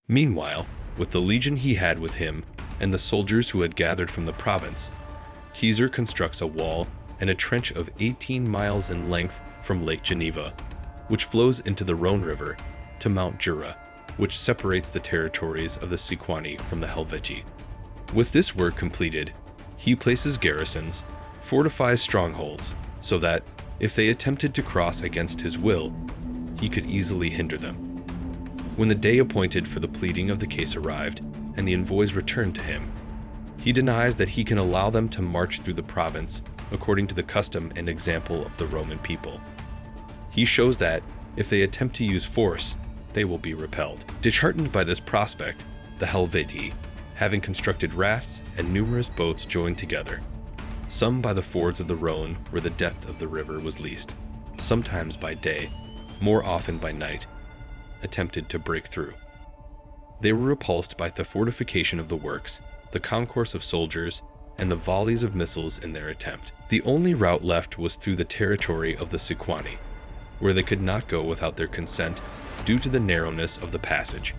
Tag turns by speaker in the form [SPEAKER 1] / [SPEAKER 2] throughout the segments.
[SPEAKER 1] Meanwhile, with the legion he had with him and the soldiers who had gathered from the province, Caesar constructs a wall and a trench of 18 miles in length from Lake Geneva, which flows into the Rhone River, to Mount Jura, which separates the territories of the Sequani from the Helvetii. With this work completed, he places garrisons, fortifies strongholds, so that, if they attempted to cross against his will, he could easily hinder them. When the day appointed for the pleading of the case arrived, and the envoys returned to him, he denies that he can allow them to march through the province according to the custom and example of the Roman people. He shows that, if they attempt to use force, they will be repelled. Disheartened by this prospect, the Helvetii, having constructed rafts and numerous boats joined together, some by the fords of the Rhone where the depth of the river was least, sometimes by day, more often by night, attempted to break through. They were repulsed by the fortification of the works, the concourse of soldiers, and the volleys of missiles in their attempt. The only route left was through the territory of the Sequani, where they could not go without their consent due to the narrowness of the passage.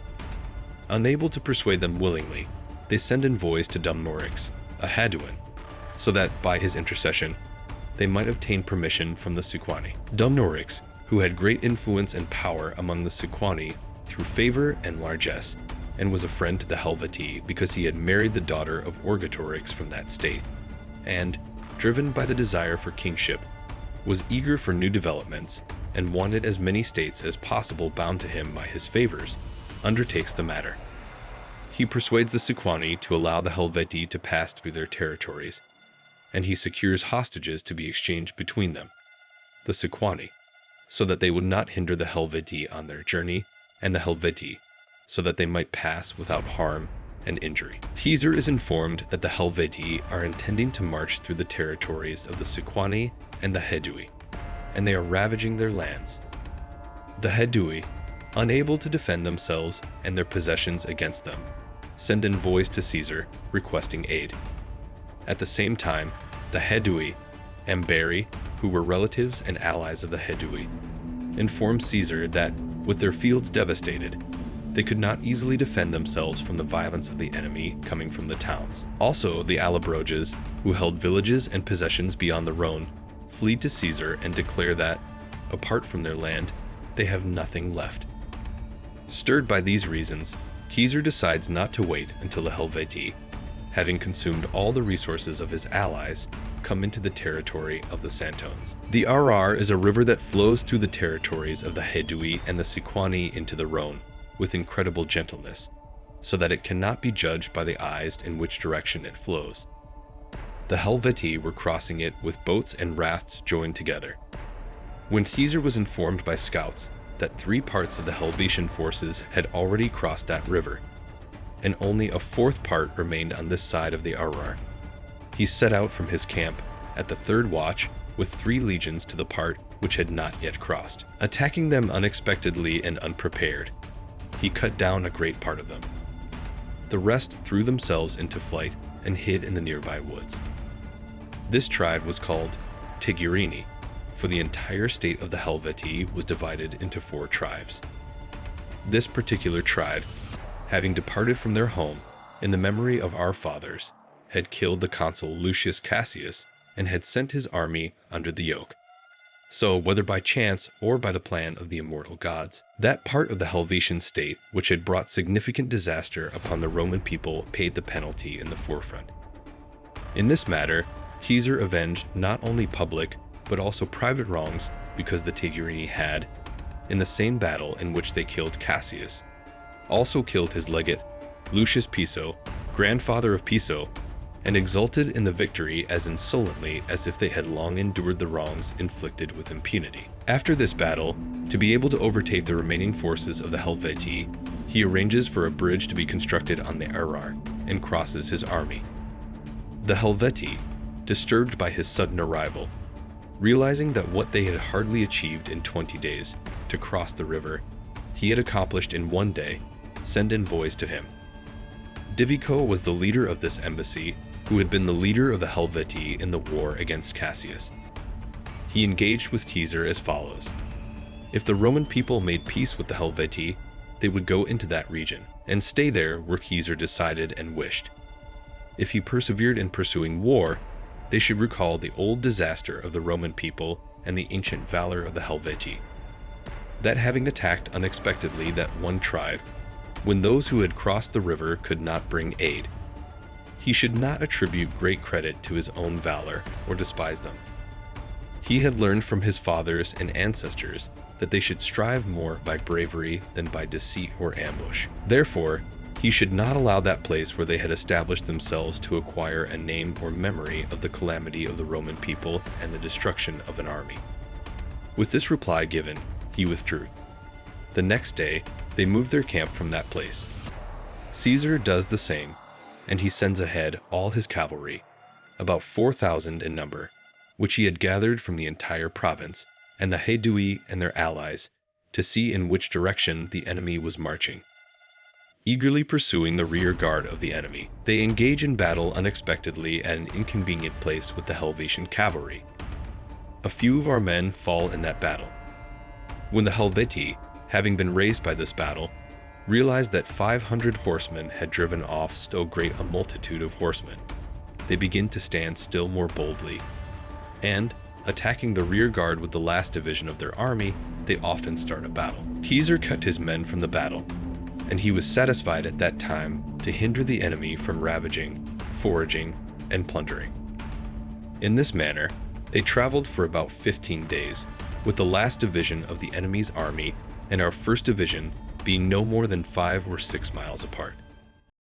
[SPEAKER 1] Unable to persuade them willingly, they send envoys to Dumnorix, a Haduan, so that, by his intercession, they might obtain permission from the Sequani. Dumnorix, who had great influence and power among the Sequani through favor and largesse, and was a friend to the Helvetii because he had married the daughter of Orgetorix from that state, and, driven by the desire for kingship, was eager for new developments and wanted as many states as possible bound to him by his favors, undertakes the matter. He persuades the Sequani to allow the Helvetii to pass through their territories, and he secures hostages to be exchanged between them, the Sequani, so that they would not hinder the Helvetii on their journey, and the Helvetii, so that they might pass without harm and injury. Caesar is informed that the Helvetii are intending to march through the territories of the Sequani and the Hedui, and they are ravaging their lands. The Hedui, unable to defend themselves and their possessions against them, send envoys to Caesar requesting aid. At the same time, the Hedui, Amberi, who were relatives and allies of the Hedui, informed Caesar that, with their fields devastated, they could not easily defend themselves from the violence of the enemy coming from the towns. Also, the Allobroges, who held villages and possessions beyond the Rhone, flee to Caesar and declare that, apart from their land, they have nothing left. Stirred by these reasons, Caesar decides not to wait until the Helvetii, having consumed all the resources of his allies, come into the territory of the Santones. The Arar is a river that flows through the territories of the Hedui and the Sequani into the Rhone, with incredible gentleness, so that it cannot be judged by the eyes in which direction it flows. The Helvetii were crossing it with boats and rafts joined together. When Caesar was informed by scouts that 3 parts of the Helvetian forces had already crossed that river, and only a 4th part remained on this side of the Arar, he set out from his camp at the 3rd watch with 3 legions to the part which had not yet crossed. Attacking them unexpectedly and unprepared, he cut down a great part of them. The rest threw themselves into flight and hid in the nearby woods. This tribe was called Tigurini, for the entire state of the Helvetii was divided into 4 tribes. This particular tribe, having departed from their home in the memory of our fathers, had killed the consul Lucius Cassius and had sent his army under the yoke. So, whether by chance or by the plan of the immortal gods, that part of the Helvetian state which had brought significant disaster upon the Roman people paid the penalty in the forefront. In this matter, Caesar avenged not only public but also private wrongs, because the Tigurini had, in the same battle in which they killed Cassius, also killed his legate, Lucius Piso, grandfather of Piso, and exulted in the victory as insolently as if they had long endured the wrongs inflicted with impunity. After this battle, to be able to overtake the remaining forces of the Helvetii, he arranges for a bridge to be constructed on the Arar and crosses his army. The Helvetii, disturbed by his sudden arrival, realizing that what they had hardly achieved in 20 days, to cross the river, he had accomplished in 1 day, send envoys to him. Divico was the leader of this embassy, who had been the leader of the Helvetii in the war against Cassius. He engaged with Caesar as follows. If the Roman people made peace with the Helvetii, they would go into that region. and stay there where Caesar decided and wished. If he persevered in pursuing war, they should recall the old disaster of the Roman people and the ancient valor of the Helvetii, that having attacked unexpectedly that one tribe, when those who had crossed the river could not bring aid, he should not attribute great credit to his own valor or despise them. He had learned from his fathers and ancestors that they should strive more by bravery than by deceit or ambush. Therefore, he should not allow that place where they had established themselves to acquire a name or memory of the calamity of the Roman people and the destruction of an army. With this reply given, he withdrew. The next day, they moved their camp from that place. Caesar does the same, and he sends ahead all his cavalry, about 4,000 in number, which he had gathered from the entire province, and the Hedui and their allies, to see in which direction the enemy was marching. Eagerly pursuing the rear guard of the enemy, they engage in battle unexpectedly at an inconvenient place with the Helvetian cavalry. A few of our men fall in that battle. When the Helvetii, having been raised by this battle, realized that 500 horsemen had driven off so great a multitude of horsemen, they begin to stand still more boldly, and, attacking the rear guard with the last division of their army, they often start a battle. Caesar cut his men from the battle, and he was satisfied at that time to hinder the enemy from ravaging, foraging, and plundering. In this manner, they traveled for about 15 days, with the last division of the enemy's army and our first division being no more than 5 or 6 miles apart.